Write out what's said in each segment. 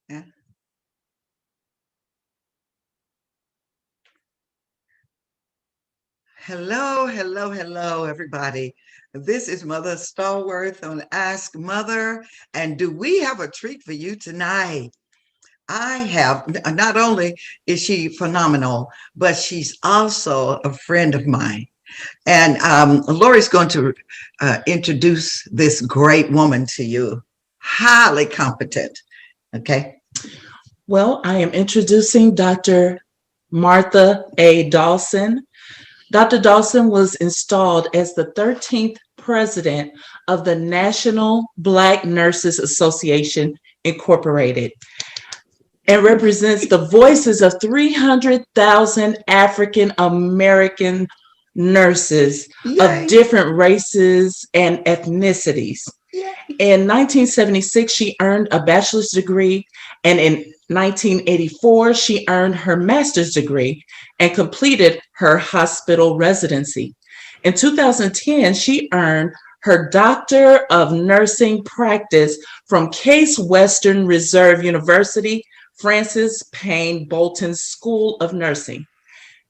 Yeah. Hello, hello, hello, everybody. This is Mother Stallworth on Ask Mother. And do we have a treat for you tonight? I have, not only is she phenomenal, but she's also a friend of mine. And Lori's going to introduce this great woman to you, highly competent. Okay. Well, I am introducing Dr. Martha A. Dawson. Dr. Dawson was installed as the 13th president of the National Black Nurses Association, Incorporated, and represents the voices of 300,000 African American nurses of different races and ethnicities. In 1976, she earned a bachelor's degree, and in 1984, she earned her master's degree and completed her hospital residency. In 2010, she earned her Doctor of Nursing practice from Case Western Reserve University, Francis Payne Bolton School of Nursing.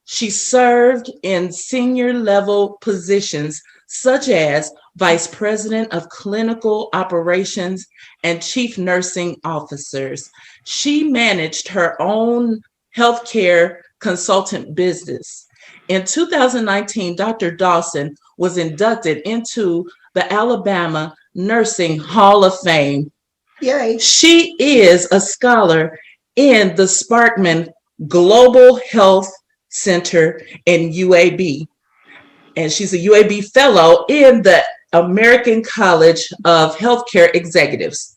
She served in senior level positions such as Vice President of Clinical Operations and Chief Nursing Officers. She managed her own healthcare consultant business. In 2019, Dr. Dawson was inducted into the Alabama Nursing Hall of Fame. Yay. She is a scholar in the Sparkman Global Health Center in UAB. And she's a UAB fellow in the American College of Healthcare Executives.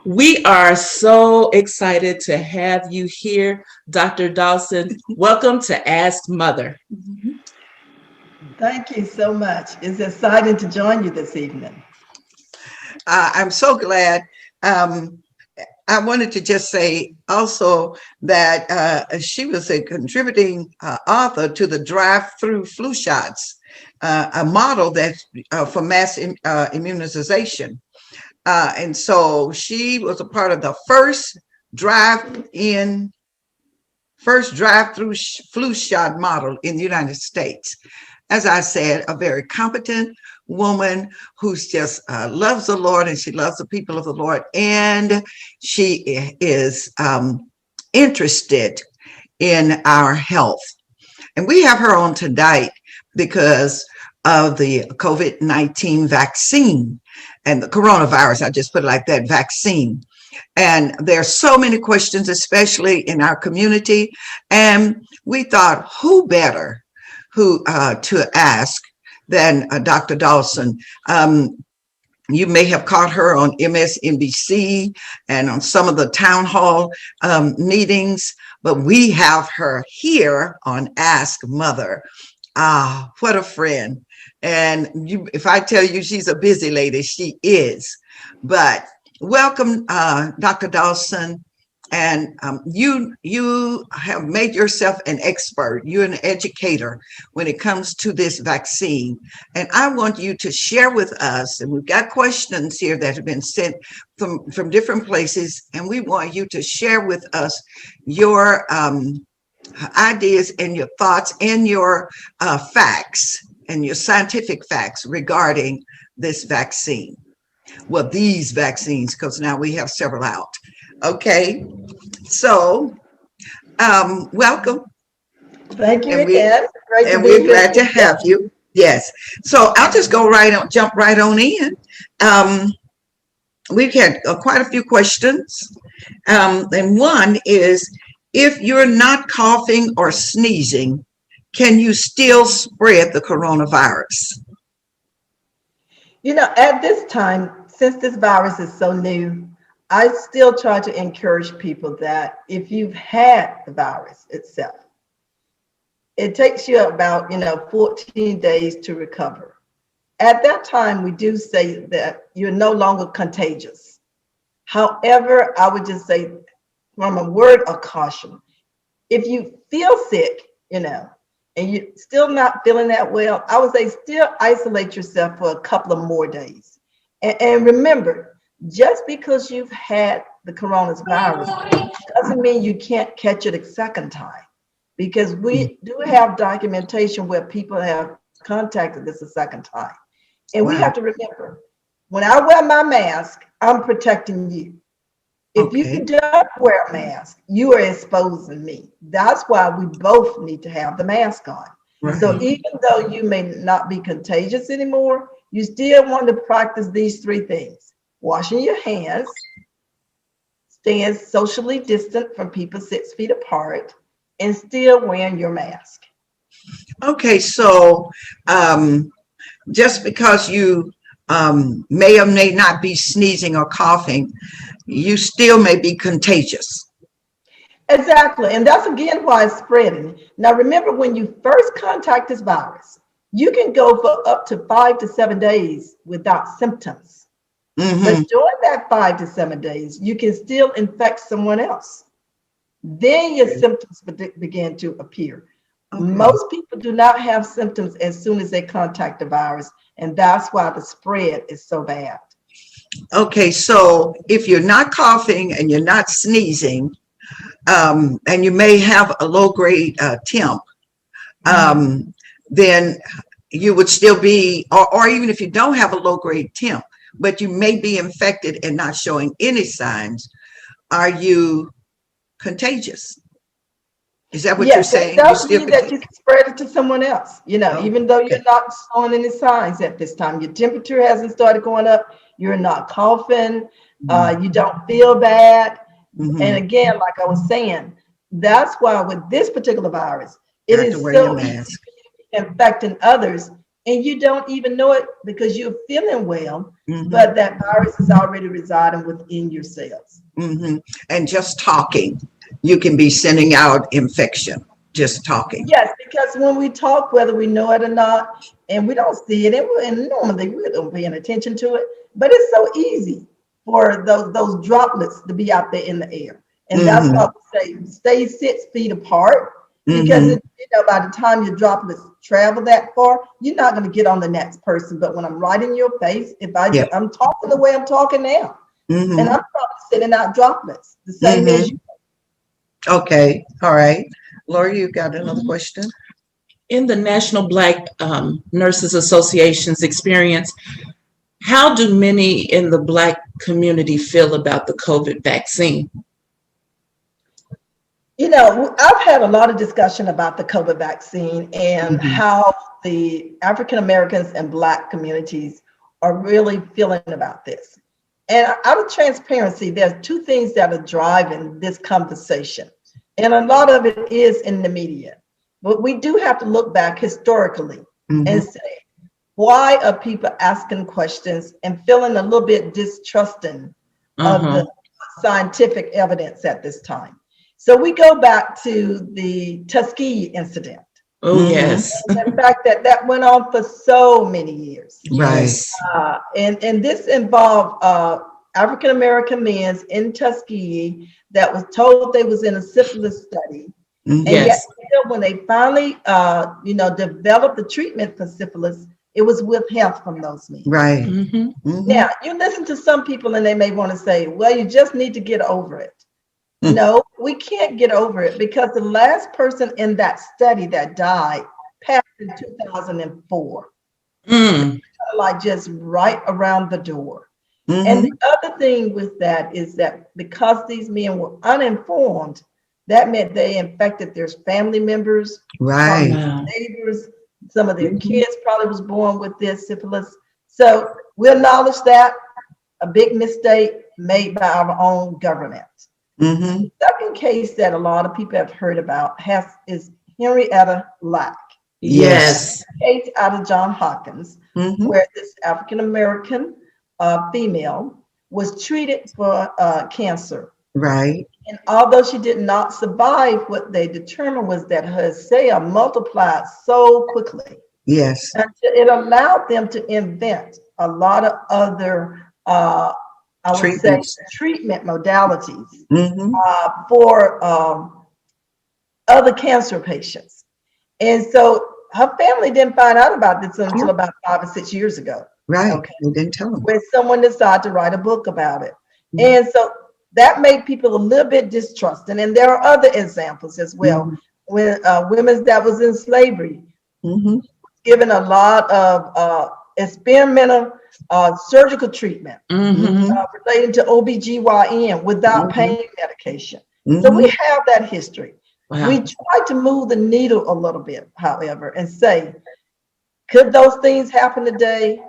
We are so excited to have you here, Dr. Dawson. Welcome to Ask Mother. Thank you so much. It's exciting to join you this evening. I'm so glad. I wanted to just say also that she was a contributing author to the drive-through flu shots, a model that's for mass immunization. And so she was a part of the first drive-through flu shot model in the United States. As I said, a very competent woman who's just loves the Lord, and she loves the people of the Lord, and she is interested in our health. And we have her on tonight because of the COVID-19 vaccine and the coronavirus. I just put it like that, vaccine. And there are so many questions, especially in our community. And we thought, who better to ask than Dr. Dawson. You may have caught her on MSNBC and on some of the town hall meetings, but we have her here on Ask Mother. Ah, what a friend. And if I tell you she's a busy lady, she is. But welcome, Dr. Dawson. And you have made yourself an expert. You're an educator when it comes to this vaccine. And I want you to share with us, and we've got questions here that have been sent from different places, and we want you to share with us your ideas and your thoughts and your facts and your scientific facts regarding this vaccine. Well, these vaccines, because now we have several out. Okay, so welcome. Thank you again. And we're glad to have you. Yes. So I'll just jump right on in. We've had quite a few questions. And one is, If you're not coughing or sneezing, can you still spread the coronavirus? At this time, since this virus is so new, I still try to encourage people that if you've had the virus itself, it takes you about, 14 days to recover. At that time, we do say that you're no longer contagious. However, I would just say, from a word of caution, if you feel sick, and you're still not feeling that well, I would say still isolate yourself for a couple of more days. And remember, just because you've had the coronavirus doesn't mean you can't catch it a second time, because we do have documentation where people have contacted this a second time. And we have to remember, when I wear my mask, I'm protecting you. If you don't wear a mask, you are exposing me. That's why we both need to have the mask on. Right. So even though you may not be contagious anymore, you still want to practice these three things: washing your hands, staying socially distant from people 6 feet apart, and still wearing your mask. Okay, so just because you may or may not be sneezing or coughing, you still may be contagious. Exactly. And that's again why it's spreading. Now, remember, when you first contact this virus, you can go for up to 5 to 7 days without symptoms. Mm-hmm. But during that 5 to 7 days, you can still infect someone else. Then your symptoms begin to appear. Okay. Most people do not have symptoms as soon as they contact the virus, and that's why the spread is so bad. Okay, so if you're not coughing and you're not sneezing, and you may have a low-grade temp, then you would still be, or even if you don't have a low-grade temp, but you may be infected and not showing any signs, are you contagious? Is that what you're saying? Yes, that does mean that you can spread it to someone else, even though you're not showing any signs at this time. Your temperature hasn't started going up. You're not coughing. You don't feel bad. Mm-hmm. And again, like I was saying, that's why with this particular virus, it is so easy infecting others, and you don't even know it because you're feeling well, but that virus is already residing within your cells. Mm-hmm. And just talking, you can be sending out infection, just talking. Yes, because when we talk, whether we know it or not, and we don't see it, and normally we don't pay attention to it, but it's so easy for those droplets to be out there in the air. And that's why we say stay 6 feet apart, because by the time your droplets travel that far, you're not going to get on the next person. But when I'm right in your face, if I'm talking the way I'm talking now, and I'm probably sending out droplets the same as you. Okay, all right. Laura, you got another question? In the National Black Nurses Association's experience, how do many in the Black community feel about the COVID vaccine? I've had a lot of discussion about the COVID vaccine and how the African Americans and Black communities are really feeling about this. And out of transparency, there's two things that are driving this conversation. And a lot of it is in the media. But we do have to look back historically and say, why are people asking questions and feeling a little bit distrusting of the scientific evidence at this time? So we go back to the Tuskegee incident. Oh, yes. And the fact that went on for so many years. Right. And this involved African-American men in Tuskegee that was told they was in a syphilis study. And yet when they finally, developed the treatment for syphilis, it was withheld from those men. Right. Now, you listen to some people and they may want to say, well, you just need to get over it. No, we can't get over it, because the last person in that study that died passed in 2004. Like just right around the door. And the other thing with that is that because these men were uninformed, that meant they infected their family members, neighbors. Some of their kids probably was born with this syphilis. So we acknowledge that a big mistake made by our own government. Mm-hmm. The second case that a lot of people have heard about is Henrietta Lack, Yes. case out of John Hopkins, Mm-hmm. where this African American female was treated for cancer. Right. And although she did not survive, what they determined was that her cell multiplied so quickly. Yes. And it allowed them to invent a lot of other, I would say, Treatments. treatment modalities Mm-hmm. for other cancer patients. And so her family didn't find out about this until about 5 or 6 years ago. Right. Okay. You didn't tell them. When someone decided to write a book about it. Mhm. And so that made people a little bit distrusting. And there are other examples as well. Mhm. When women that was in slavery, Mm-hmm. given a lot of experimental surgical treatment Mm-hmm. relating to OBGYN without Mhm. pain medication. Mm-hmm. So we have that history. Wow. We try to move the needle a little bit, however, and say, could those things happen today?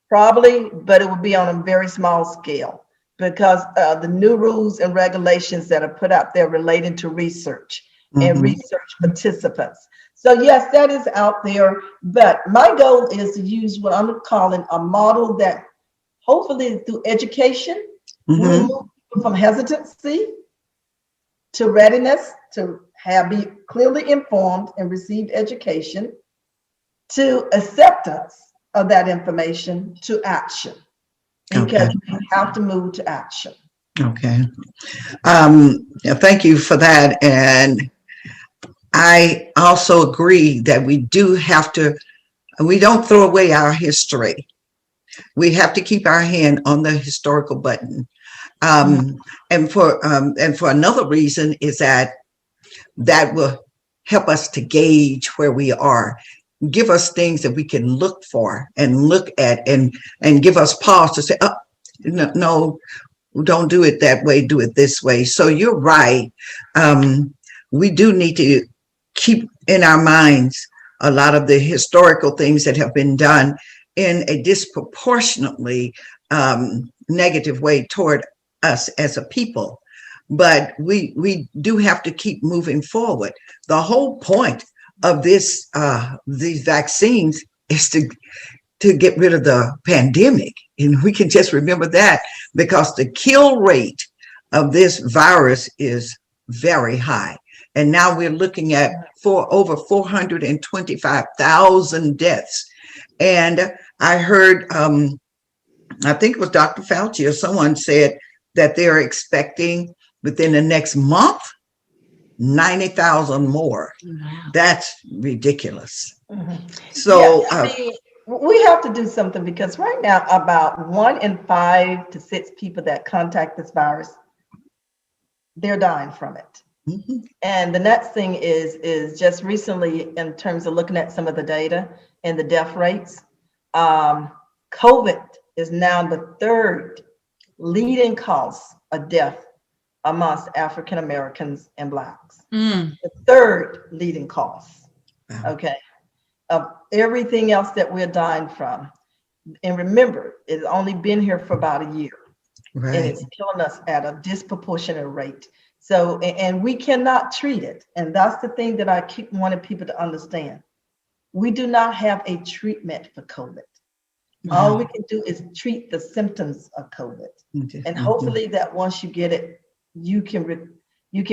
Probably, but it would be on a very small scale because the new rules and regulations that are put out there relating to research and Mhm. research participants. So yes, that is out there, but my goal is to use what I'm calling a model that hopefully through education, will Mhm. move people from hesitancy to readiness to be clearly informed and receive education to acceptance of that information to action because Okay. we have to move to action. Okay. Yeah, thank you for that. And I also agree that we do have to, we don't throw away our history. We have to keep our hand on the historical button. And for another reason is that will help us to gauge where we are, give us things that we can look for and look at and give us pause to say, oh, no, don't do it that way, do it this way. So you're right. We do need to keep in our minds a lot of the historical things that have been done in a disproportionately negative way toward us as a people. But we do have to keep moving forward. The whole point of these vaccines is to get rid of the pandemic. And we can just remember that because the kill rate of this virus is very high. And now we're looking at over 425,000 deaths. And I heard, I think it was Dr. Fauci or someone said that they're expecting within the next month, 90,000 more. Wow. That's ridiculous. Mhm. So, Yeah, I mean, we have to do something because right now, about 1 in 5 to 6 people that contact this virus, they're dying from it. mhm, And the next thing is just recently, in terms of looking at some of the data and the death rates, COVID is now the third leading cause of death amongst African Americans and Blacks. Mm. The third leading cause, wow, okay, of everything else that we're dying from. And remember, it's only been here for about a year and right. it's killing us at a disproportionate rate. So, and we cannot treat it. And that's the thing that I keep wanting people to understand. We do not have a treatment for COVID. All we can do is treat the symptoms of COVID. And Mhm, hopefully that once you get it, you can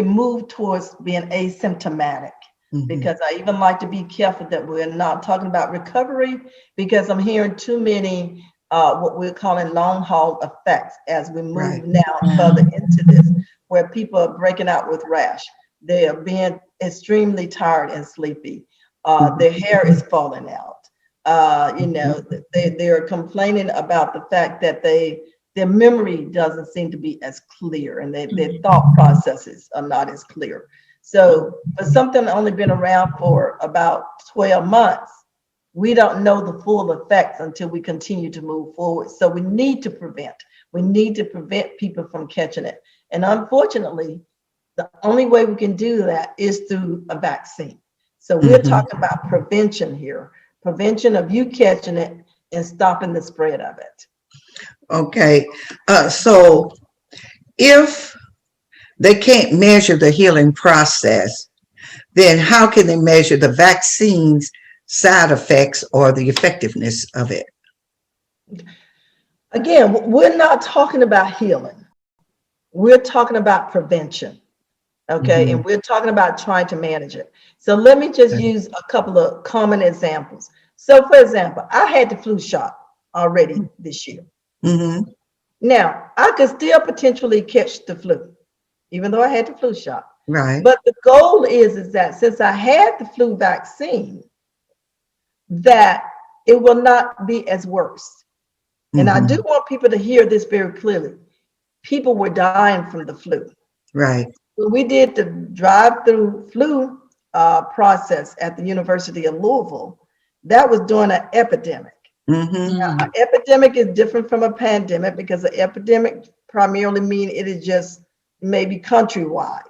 move towards being asymptomatic. mhm. Because I even like to be careful that we're not talking about recovery because I'm hearing too many what we're calling long haul effects as we move Right. now further into this, where people are breaking out with rash. They are being extremely tired and sleepy. Their hair is falling out. They are complaining about the fact that their memory doesn't seem to be as clear and their thought processes are not as clear. So for something only been around for about 12 months, we don't know the full effects until we continue to move forward. So we need to prevent. We need to prevent people from catching it. And unfortunately, the only way we can do that is through a vaccine. So we're Mhm. talking about prevention here, prevention of you catching it and stopping the spread of it. Okay. So if they can't measure the healing process, then how can they measure the vaccine's side effects or the effectiveness of it? Again, we're not talking about healing. We're talking about prevention. Okay. Mhm. And we're talking about trying to manage it. So let me just Okay. use a couple of common examples. So, for example, I had the flu shot already this year. Mhm. Now, I could still potentially catch the flu, even though I had the flu shot. Right. But the goal is that since I had the flu vaccine, that it will not be as worse. And I do Mhm. want people to hear this very clearly. People were dying from the flu. Right. When we did the drive-through flu process at the University of Louisville, that was during an epidemic. Mhm. Now, an epidemic is different from a pandemic because an epidemic primarily means it is just maybe countrywide.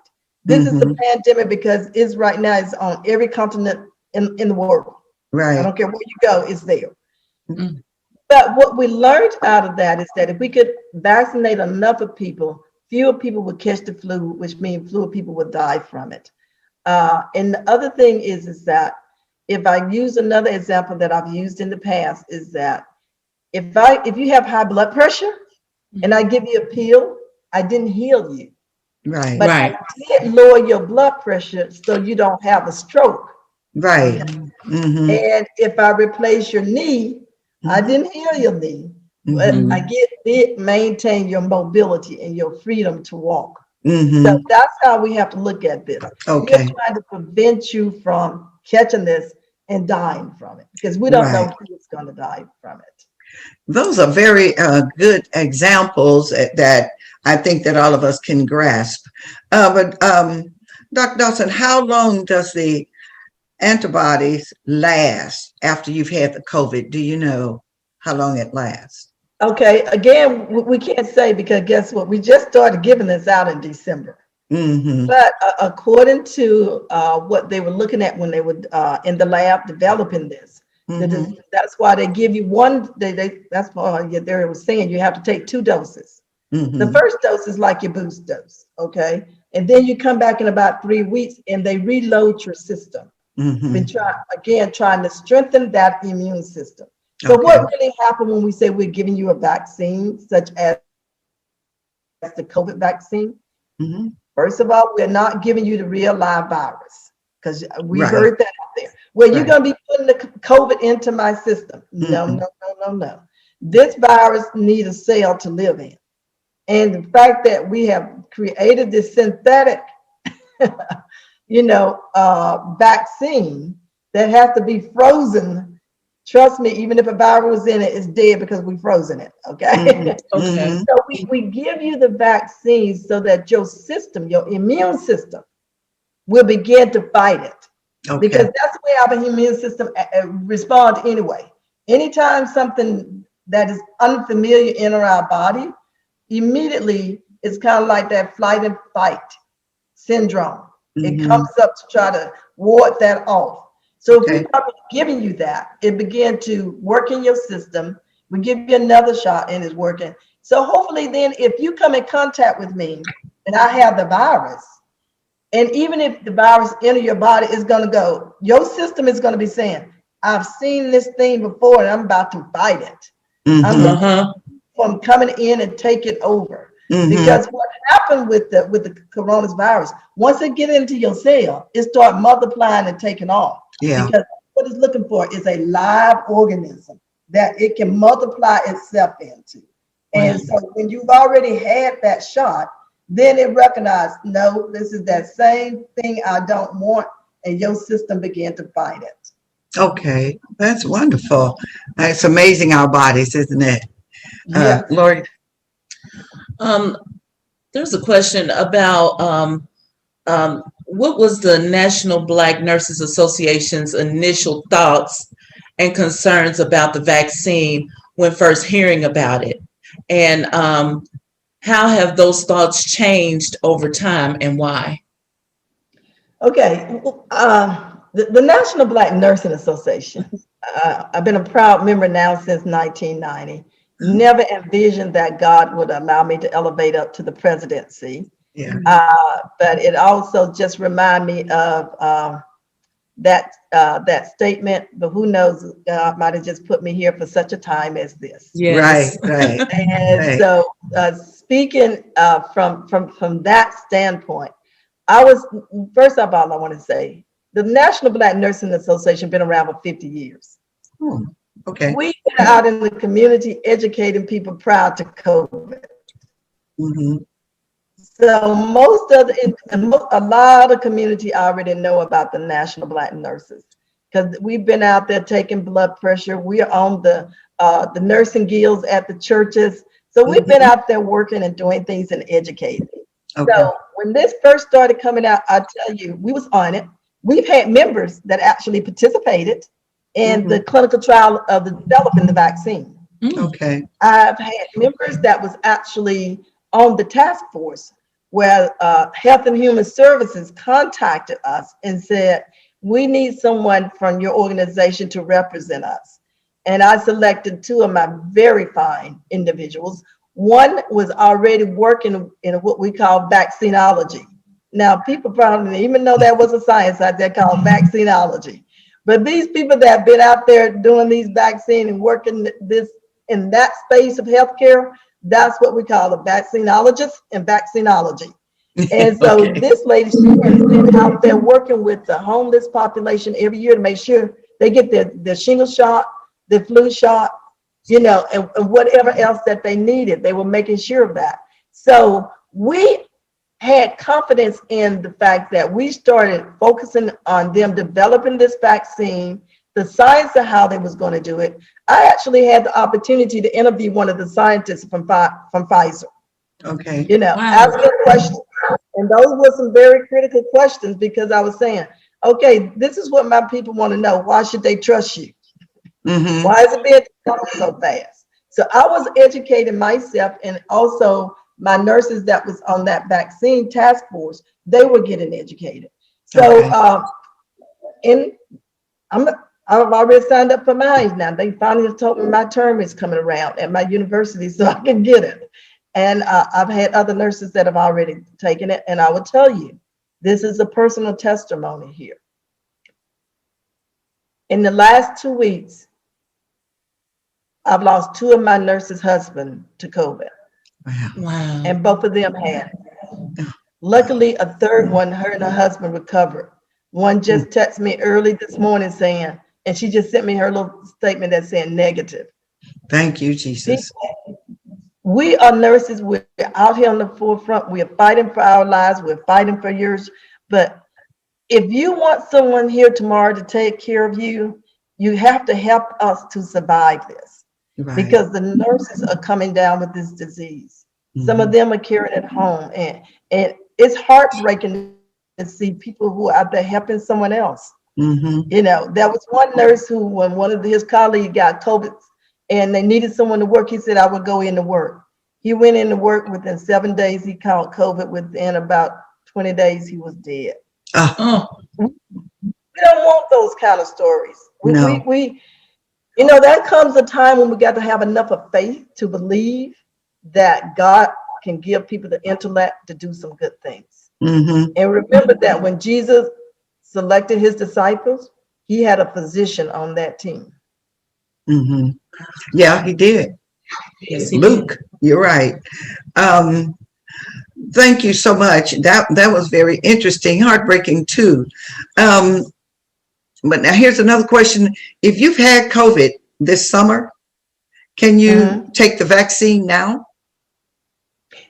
This is a Mhm. pandemic because it's right now it's on every continent in the world. I Right. don't care where you go, it's there. Mm. But what we learned out of that is that if we could vaccinate enough of people, fewer people would catch the flu, which means fewer people would die from it. And the other thing is that if I use another example that I've used in the past, is that if you have high blood pressure and I give you a pill, I didn't heal you, Right. but Right. I did lower your blood pressure so you don't have a stroke. Right. Okay. Mhm. And if I replace your knee, I Mhm. didn't heal your knee, but Mhm. I did maintain your mobility and your freedom to walk. So Mhm. that's how we have to look at this. We're Okay. trying to prevent you from catching this and dying from it because we don't know Right. who is going to die from it. Those are very good examples that I think that all of us can grasp. But Dr. Dawson, how long does the antibodies last after you've had the COVID? Do you know how long it lasts? Okay, again, we can't say because guess what? We just started giving this out in December. Mm-hmm. But according to what they were looking at when they were in the lab developing this, Mm-hmm. that's why they give you one. That's why they were saying you have to take 2 doses. The Mm-hmm. first dose is like your boost dose, okay, and then you come back in about 3 weeks and they reload your system. Mm-hmm. Been trying to strengthen that immune system. So Okay. what really happened when we say we're giving you a vaccine, such as the COVID vaccine? Mm-hmm. First of all, we're not giving you the real live virus because we Right. heard that out there. Well, you're Right. going to be putting the COVID into my system. No, Mm-hmm. no, no, no, no. This virus needs a cell to live in. And the fact that we have created this synthetic, vaccine that has to be frozen, trust me, even if a virus is in it, it's dead because we frozen it, Mm-hmm. okay? Okay. Mm-hmm. So we give you the vaccine so that your system, your immune system, will begin to fight it. Okay. Because that's the way our immune system responds anyway. Anytime something that is unfamiliar enter our body, immediately it's kind of like that flight and fight syndrome. It Mm-hmm. comes up to try to ward that off. So if we Okay. start giving you that, it begin to work in your system. We give you another shot and it's working. So hopefully then if you come in contact with me and I have the virus, and even if the virus enter your body, it's going to go, your system is going to be saying, I've seen this thing before and I'm about to fight it. I'm Mm-hmm. going to Uh-huh. from coming in and take it over. Mm-hmm. Because what happened with the coronavirus, once it get into your cell, it start multiplying and taking off. Yeah. Because what it's looking for is a live organism that it can multiply itself into. And Right. so when you've already had that shot, then it recognized, no, this is that same thing I don't want, and your system began to fight it. Okay. That's wonderful. It's amazing our bodies, isn't it? Yes. Lori. Um, there's a question about what was the National Black Nurses Association's initial thoughts and concerns about the vaccine when first hearing about it? And how have those thoughts changed over time and why? Okay. The National Black Nursing Association, I've been a proud member now since 1990. Never envisioned that God would allow me to elevate up to the presidency. Yeah. But it also just remind me of that statement. But who knows? God might have just put me here for such a time as this. Yes. Right. Right. And Right. so, speaking from that standpoint, I was first of all, I want to say the National Black Nursing Association been around for 50 years. Hmm. Okay. We've been out in the community educating people prior to COVID. Mm-hmm. So most of a lot of community already know about the National Black Nurses because we've been out there taking blood pressure. We are on the nursing guilds at the churches. So we've been Mm-hmm. out there working and doing things and educating. Okay. So when this first started coming out, I tell you, we was on it. We've had members that actually participated in Mm-hmm. the clinical trial of the developing the vaccine. Mm. Okay. I've had members that was actually on the task force where Health and Human Services contacted us and said, we need someone from your organization to represent us. And I selected two of my very fine individuals. One was already working in what we call vaccinology. Now, people probably didn't even know there was a science out there called vaccinology. But these people that have been out there doing these vaccines and working this in that space of healthcare, that's what we call a vaccinologist and vaccinology. And so Okay. this lady, she has been out there working with the homeless population every year to make sure they get their shingle shot, their flu shot, and whatever else that they needed. They were making sure of that. So we had confidence in the fact that we started focusing on them developing this vaccine, the science of how they was going to do it. I actually had the opportunity to interview one of the scientists from Pfizer, Okay. Wow. asking questions. And those were some very critical questions because I was saying, okay, this is what my people want to know. Why should they trust you? Mm-hmm. Why is it being developed so fast? So I was educating myself, and also my nurses that was on that vaccine task force, they were getting educated. So Okay. and I've already signed up for mine now. They finally told me my term is coming around at my university so I can get it. And I've had other nurses that have already taken it. And I will tell you, this is a personal testimony here. In the last 2 weeks, I've lost two of my nurses' husbands to COVID, Wow. Wow. and both of them had. Luckily, a third one, her and her husband recovered. One just texted me early this morning saying, and she just sent me her little statement that's saying negative. Thank you, Jesus. We are nurses. We're out here on the forefront. We are fighting for our lives. We're fighting for yours. But if you want someone here tomorrow to take care of you, you have to help us to survive this Right. because the nurses are coming down with this disease. Some of Mhm. them are carrying it home. And it's heartbreaking to see people who are out there helping someone else. Mhm. There was one nurse who, when one of his colleagues got COVID and they needed someone to work, he said, I would go into work. He went into work. Within 7 days, he caught COVID. Within about 20 days, he was dead. Ah, Oh, We don't want those kind of stories. no. That comes a time when we got to have enough of faith to believe that God can give people the intellect to do some good things. Mhm. And remember that when Jesus selected his disciples, he had a physician on that team. Mhm. Yeah, he did. yes, he Luke, you're right. Um, Thank you so much. That was very interesting, heartbreaking too. Um, but now here's another question: if you've had COVID this summer, can you Mhm. take the vaccine now?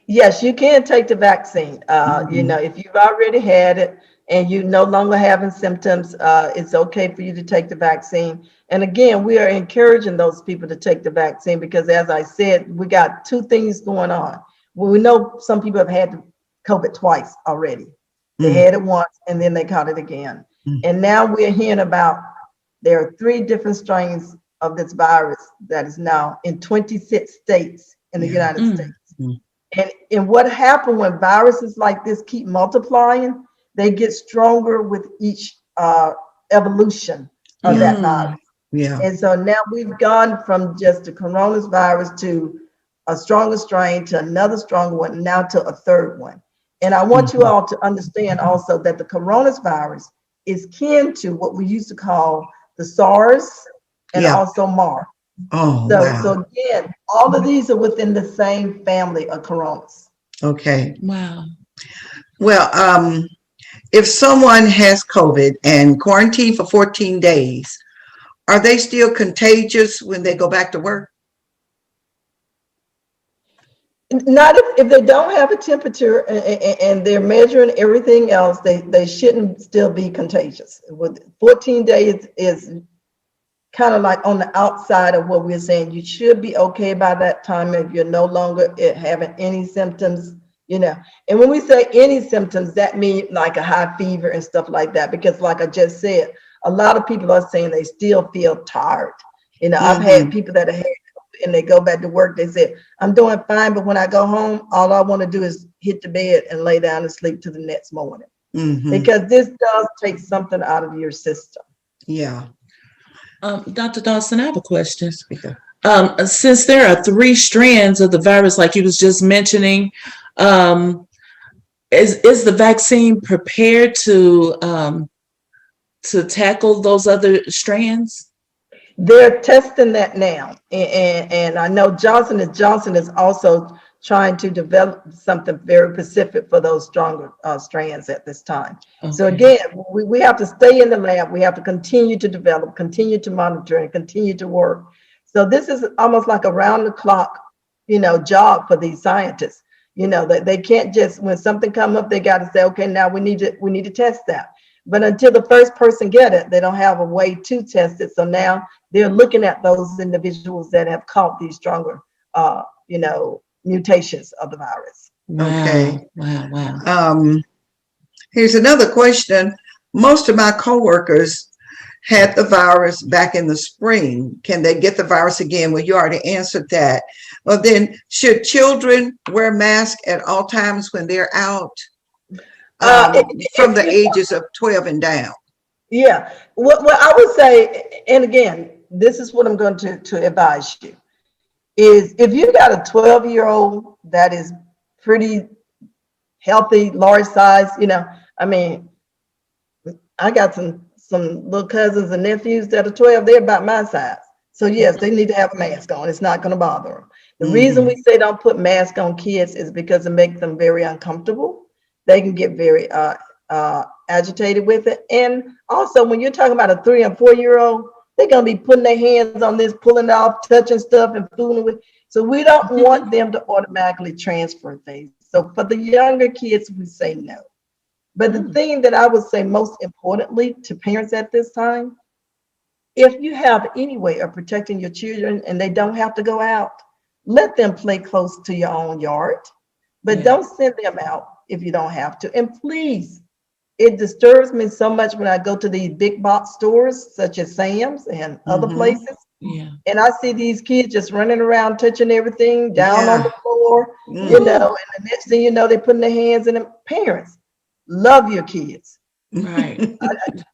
Yes, you can take the vaccine. Mhm. If you've already had it and you no longer having symptoms, it's okay for you to take the vaccine. And again, we are encouraging those people to take the vaccine because, as I said, we got two things going on. Well, we know some people have had COVID twice already. They Mm, had it once and then they caught it again. mm, And now we're hearing about there are 3 different strains of this virus that is now in 26 states in the yeah. United Mm. States. Mm, And what happened when viruses like this keep multiplying, they get stronger with each evolution of yeah. that Mm. virus. Yeah. And so now we've gone from just the coronavirus to a stronger strain to another stronger one, now to a third one. And I want you Mhm. all to understand also that the coronavirus is kin to what we used to call the SARS and Yeah. also MARS. Oh, So wow. again, all of these are within the same family of coronas. Okay. Wow. Well, if someone has COVID and quarantined for 14 days, are they still contagious when they go back to work? Not if they don't have a temperature and they're measuring everything else, they shouldn't still be contagious. With 14 days is kind of like on the outside of what we're saying. You should be okay by that time if you're no longer having any symptoms, you know. And when we say any symptoms, that means like a high fever and stuff like that. Because like I just said, a lot of people are saying they still feel tired. You know, I've had Mm-hmm. people that have had and they go back to work. They said, I'm doing fine, but when I go home, all I want to do is hit the bed and lay down and sleep to the next morning. Mm-hmm. Because this does take something out of your system. Yeah. Dr. Dawson, I have a question. Speaker. Since there are three strands of the virus, like you was just mentioning, um, is the vaccine prepared to tackle those other strands? They're testing that now, and I know Johnson is also trying to develop something very specific for those stronger strands at this time. So Okay. again, we have to stay in the lab. We have to continue to develop, continue to monitor, and continue to work. So this is almost like a round the clock, you know, job for these scientists. You know that they can't just when something come up, they got to say, okay, now we need to test that. But until the first person get it, they don't have a way to test it. So now they're looking at those individuals that have caught these stronger, you know, mutations of the virus. Wow. Okay. Wow. Wow. Here's another question. Most of my coworkers had the virus back in the spring. Can they get the virus again? Well, you already answered that. Well, then, should children wear masks at all times when they're out from the ages of 12 and down? Yeah. What I would say, and again, this is what I'm going to advise you, is if you got a 12-year-old that is pretty healthy, large size, you know, I mean, I got some little cousins and nephews that are 12, they're about my size. So yes, they need to have a mask on. It's not going to bother them. The reason Mm-hmm. we say don't put mask on kids is because it makes them very uncomfortable. They can get very agitated with it. And also when you're talking about a 3 and 4-year-old, they're going to be putting their hands on this, pulling off, touching stuff and fooling with. So we don't want them to automatically transfer things. So for the younger kids, we say no. But the thing that I would say most importantly to parents at this time, if you have any way of protecting your children and they don't have to go out, let them play close to your own yard, but Yeah. don't send them out if you don't have to. And please, it disturbs me so much when I go to these big box stores such as Sam's and other Mm-hmm. places, Yeah. and I see these kids just running around, touching everything down on Yeah. the floor, you Mm. know, and the next thing you know, they're putting their hands in them. Parents, love your kids. Right.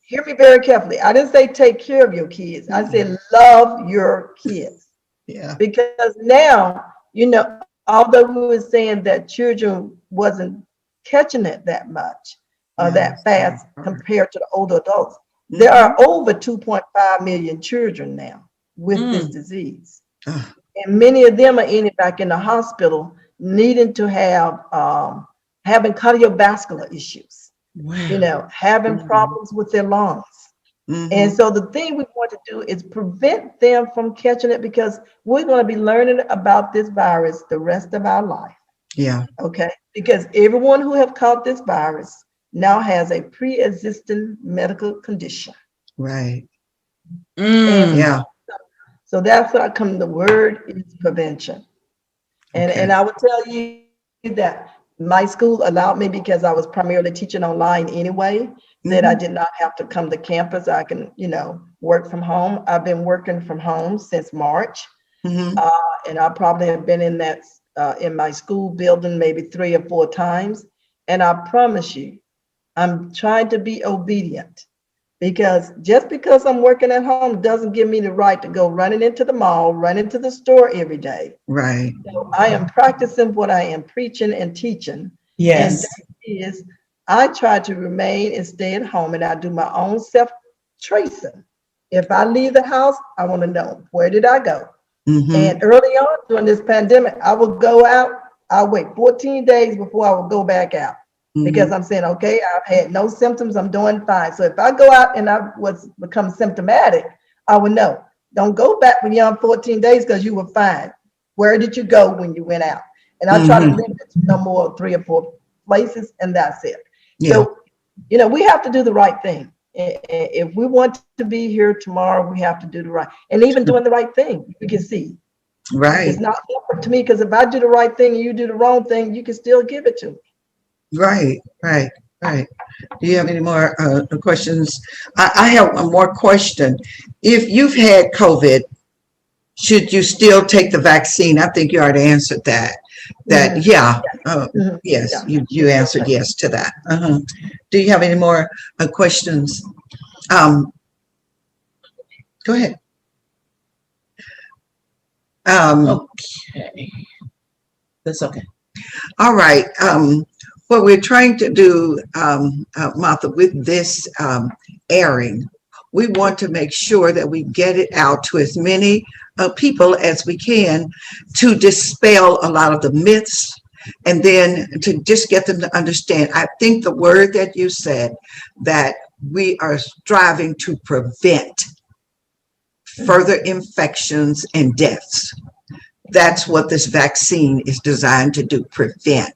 Hear me very carefully. I didn't say take care of your kids. I said love your kids. Yeah. Because now, you know, although we were saying that children wasn't catching it that much or Yeah. that fast compared to the older adults, Mm-hmm. there are over 2.5 million children now with this Mm. disease. Ah, And many of them are ending back in the hospital needing to have having cardiovascular issues, you Wow. know, having mhm. problems with their lungs. And Mhm. so the thing we want to do is prevent them from catching it because we're going to be learning about this virus the rest of our life. Yeah. Okay. Because everyone who have caught this virus now has a pre-existing medical condition. Right. And Mm. Yeah. so that's why come the word is prevention. And Okay. I would tell you that my school allowed me because I was primarily teaching online anyway, that I Mhm. did not have to come to campus. I can, you know, work from home. I've been working from home since March. Mhm. And I probably have been in that in my school building maybe 3 or 4 times. And I promise you, I'm trying to be obedient because just because I'm working at home doesn't give me the right to go running into the mall, running to the store every day. Right. So I am practicing what I am preaching and teaching. And Yes. is I try to remain and stay at home, and I do my own self-tracing. If I leave the house, I want to know, where did I go? Mm-hmm. And early on during this pandemic, I would go out. I wait 14 days before I would go back out because Mm-hmm. I'm saying, okay, I've had no symptoms. I'm doing fine. So if I go out and I was become symptomatic, I would know. Don't go back beyond 14 days because you were fine. Where did you go when you went out? And I try to Mm-hmm. limit it to no more than 3 or 4 places, and that's it. Yeah. So, we have to do the right thing. If we want to be here tomorrow, we have to do the right. And even doing the right thing, you can see Right. it's not up to me because if I do the right thing and you do the wrong thing, you can still give it to me. Right. Right. Right. Do you have any more questions? I have one more question. If you've had COVID, should you still take the vaccine? I think you already answered that. That, Mhm. yeah. Mhm. Yes, Yeah. you answered yes to that. Do you have any more questions? Go ahead. Okay, that's okay. All right. What we're trying to do, Martha, with this airing, we want to make sure that we get it out to as many people as we can to dispel a lot of the myths and then to just get them to understand. I think the word that you said, that we are striving to prevent further infections and deaths. That's what this vaccine is designed to do, prevent.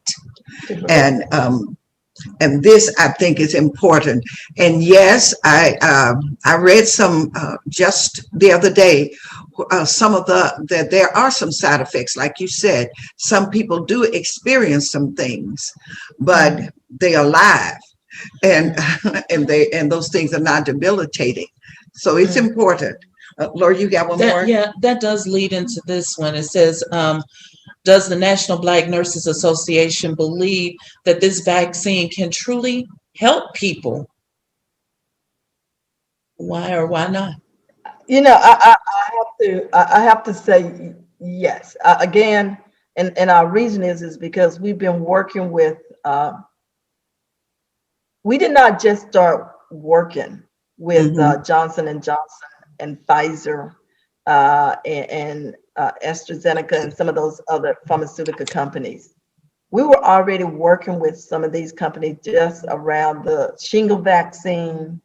And this, I think, is important. And yes, I read some just the other day. Some of that there are some side effects, like you said. Some people do experience some things, but they are alive, and and those things are not debilitating. So it's important. Laura, you got one more? Yeah, that does lead into this one. It says, does the National Black Nurses Association believe that this vaccine can truly help people? Why or why not? I have to say yes. Again, and our reason is because we've been working with. We did not just start working with Johnson and Johnson and Pfizer and AstraZeneca and some of those other pharmaceutical companies. We were already working with some of these companies just around the shingle vaccine,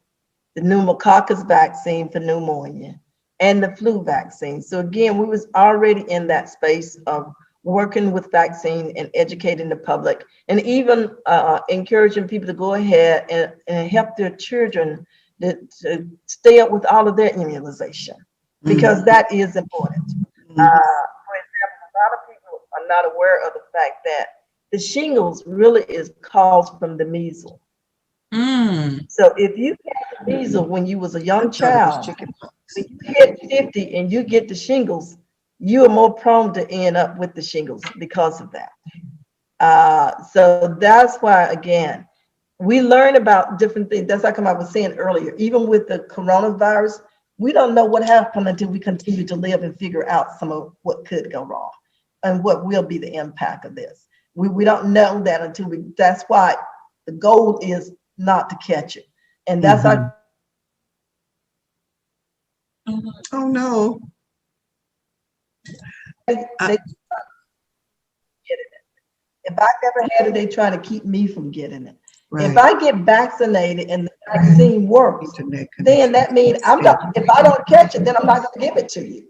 the pneumococcal vaccine for pneumonia, and the flu vaccine. So again, we was already in that space of working with vaccine and educating the public, and even encouraging people to go ahead and help their children to stay up with all of their immunization, because that is important. For example, a lot of people are not aware of the fact that the shingles really is caused from the measles. So if you had the measles when you was a young child, when you hit 50 and you get the shingles, you are more prone to end up with the shingles because of that. So that's why, again, we learn about different things. That's like I was saying earlier, even with the coronavirus, we don't know what happened until we continue to live and figure out some of what could go wrong and what will be the impact of this. We don't know that until that's why the goal is not to catch it. And that's our. Oh no. They If I never had it, they try to keep me from getting it. If I get vaccinated and the vaccine works, then that means I'm not. If I don't catch it, then I'm not going to give it to you.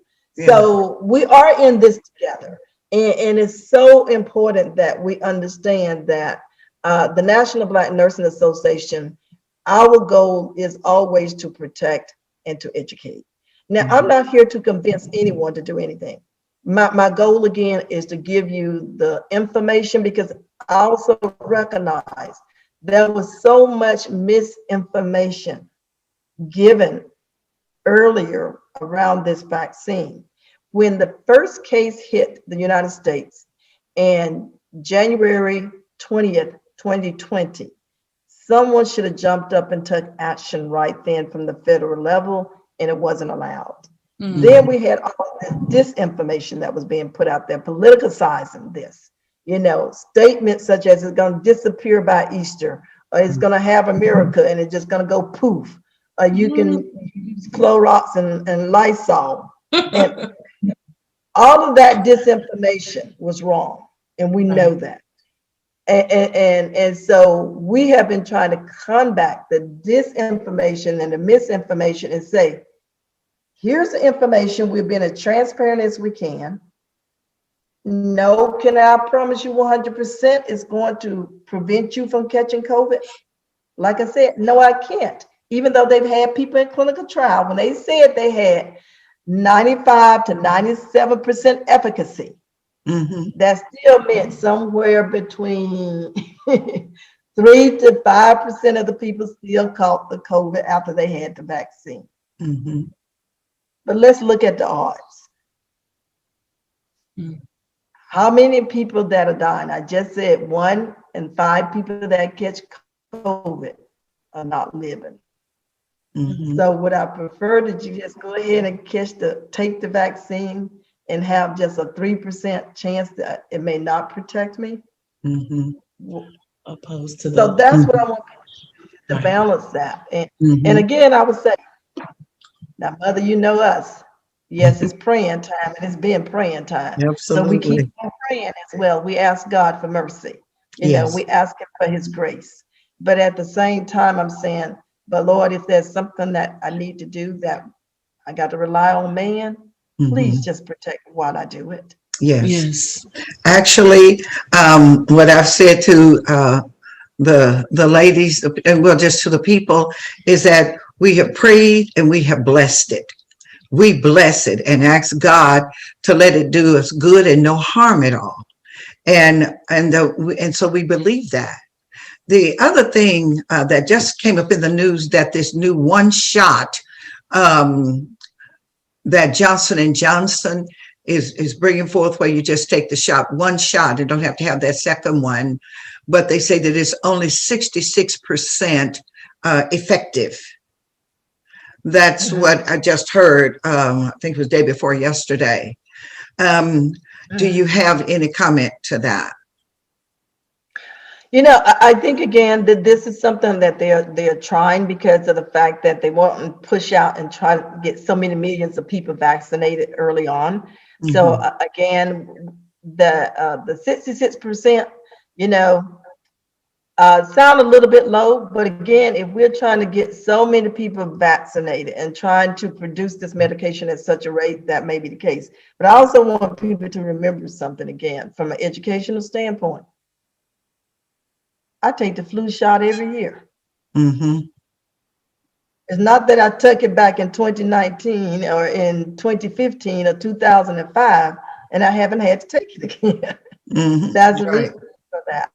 So we are in this together, and it's so important that we understand that the National Black Nursing Association, our goal is always to protect and to educate. Now, I'm not here to convince anyone to do anything. My goal again is to give you the information, because I also recognize there was so much misinformation given earlier around this vaccine. When the first case hit the United States in January 20th, 2020, someone should have jumped up and took action right then from the federal level, and it wasn't allowed. Then we had all this disinformation that was being put out there, politicizing this. Statements such as it's going to disappear by Easter, or it's going to have a miracle and it's just going to go poof. You can use Clorox and Lysol. And all of that disinformation was wrong. And we know that. And so we have been trying to combat the disinformation and the misinformation and say, here's the information. We've been as transparent as we can. No, can I promise you 100% it's going to prevent you from catching COVID? Like I said, no, I can't. Even though they've had people in clinical trial, when they said they had 95 to 97% efficacy, that still meant somewhere between 3 to 5% of the people still caught the COVID after they had the vaccine. But let's look at the odds. How many people that are dying? I just said 1 in 5 people that catch COVID are not living. So would I prefer that you just go ahead and take the vaccine and have just a 3% chance that it may not protect me? Opposed to so that's what I want to balance that. And again, I would say, now, Mother, you know us. Yes, it's praying time, and it's been praying time. Absolutely. So we keep on praying as well. We ask God for mercy. We ask him for his grace. But at the same time, I'm saying, but Lord, if there's something that I need to do that I got to rely on man, please just protect me while I do it. Yes. Actually, what I've said to the ladies, and well, just to the people, is that we have prayed and we have blessed it. We bless it and ask God to let it do us good and no harm at all. And so we believe that. The other thing that just came up in the news, that this new one shot that Johnson & Johnson is bringing forth, where you just take the shot, one shot, and don't have to have that second one. But they say that it's only 66% effective. That's what I just heard. I think it was day before yesterday. Do you have any comment to that? I think again that this is something that they're trying because of the fact that they want to push out and try to get so many millions of people vaccinated early on. So again, the 66%, sound a little bit low, but again, if we're trying to get so many people vaccinated and trying to produce this medication at such a rate, that may be the case. But I also want people to remember something again, from an educational standpoint. I take the flu shot every year. It's not that I took it back in 2019 or in 2015 or 2005, and I haven't had to take it again. That's the reason for that.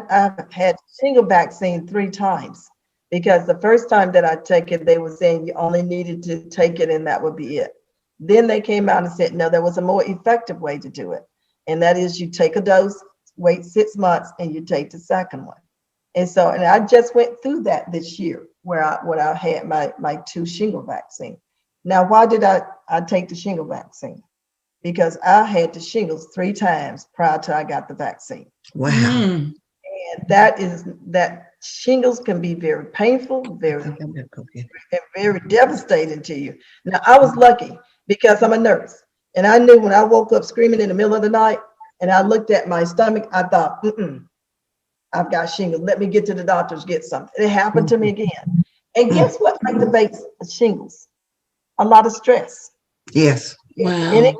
I've had shingles vaccine 3 times, because the first time that I took it, they were saying you only needed to take it and that would be it. Then they came out and said, no, there was a more effective way to do it. And that is you take a dose, wait 6 months, and you take the second one. And I just went through that this year where I had my 2 shingle vaccine. Now, why did I take the shingle vaccine? Because I had the shingles 3 times prior to I got the vaccine. Wow. And that shingles can be very painful, very devastating to you. Now, I was lucky because I'm a nurse, and I knew when I woke up screaming in the middle of the night and I looked at my stomach, I thought, I've got shingles. Let me get to the doctors, get something. It happened to me again. And guess what activates shingles? A lot of stress. Yes. Wow. And it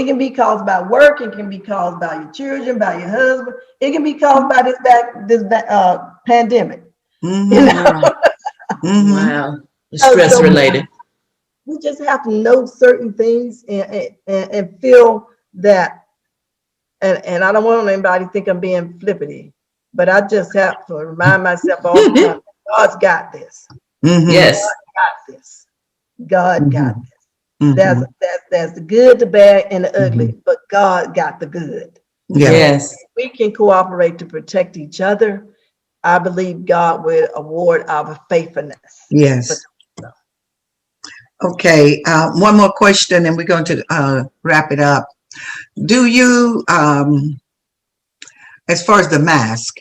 can be caused by work. It can be caused by your children, by your husband. It can be caused by this pandemic. Wow. Stress related. We just have to know certain things and feel that. And I don't want anybody to think I'm being flippity, but I just have to remind myself all the time, God's got this. Yes. God got this. God got this. There's the good, the bad, and the ugly, but God got the good. Yes. If we can cooperate to protect each other, I believe God will award our faithfulness. Yes. Okay. One more question, and we're going to wrap it up. Do you, as far as the mask,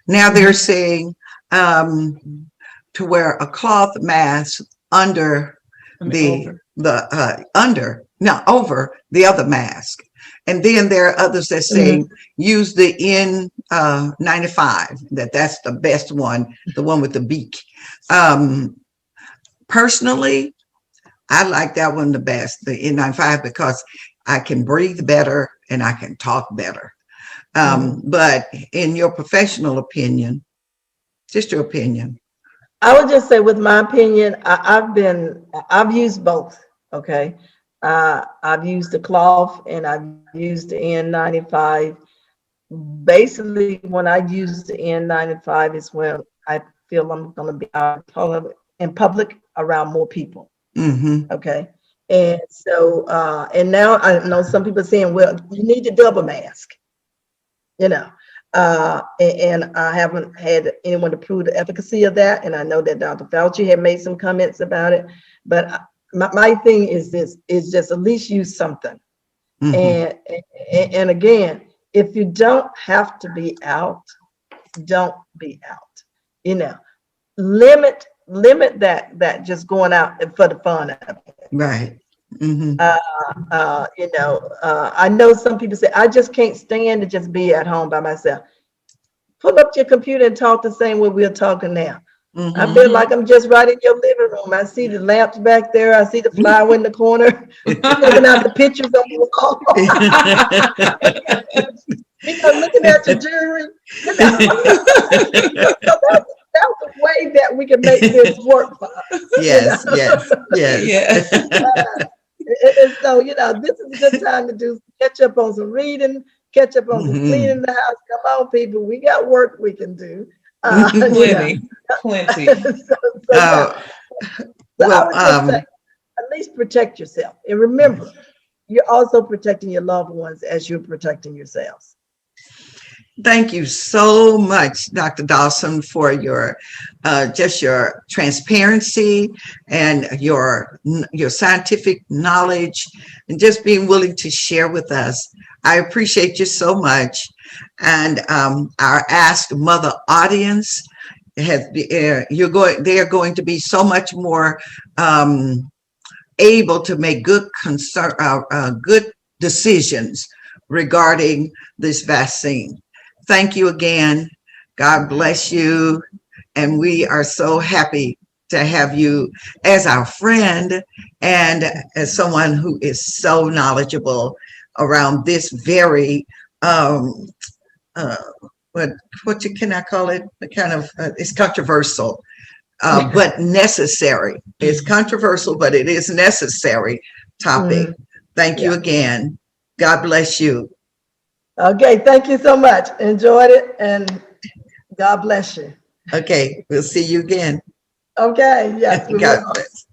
now they're saying to wear a cloth mask under over the other mask. And then there are others that say use the N95, that's the best one, the one with the beak. Personally, I like that one the best, the N95, because I can breathe better and I can talk better. But in your professional opinion, just your opinion. I would just say, with my opinion, I've used both. Okay. I've used the cloth and I've used the N95. Basically, when I use the N95 is when I feel I'm going to be out in public around more people. Okay. And so, and now I know some people are saying, well, you need to double mask, and I haven't had anyone to prove the efficacy of that. And I know that Dr. Fauci had made some comments about it, but my thing is this, is just at least use something. And again, if you don't have to be out, don't be out, limit that just going out for the fun of it. Right. I know some people say, I just can't stand to just be at home by myself. Pull up your computer and talk the same way we're talking now. I feel like I'm just right in your living room. I see the lamps back there. I see the flower in the corner, looking out the pictures on the wall. Looking at your jewelry. That's a way that we can make this work for us. Yes. And so, this is a good time to catch up on some reading, catch up on some cleaning the house. Come on, people, we got work we can do. Plenty. I would just say, at least protect yourself. And remember, you're also protecting your loved ones as you're protecting yourselves. Thank you so much, Dr. Dawson, for your just your transparency and your scientific knowledge, and just being willing to share with us. I appreciate you so much. And our Ask Mother audience they are going to be so much more able to make good decisions regarding this vaccine. Thank you again. God bless you. And we are so happy to have you as our friend and as someone who is so knowledgeable around this very, what can I call it? It's controversial, but necessary. It's controversial, but it is necessary topic. Thank you again. God bless you. Okay, thank you so much. Enjoyed it, and God bless you. Okay, we'll see you again. Okay, yes. God bless.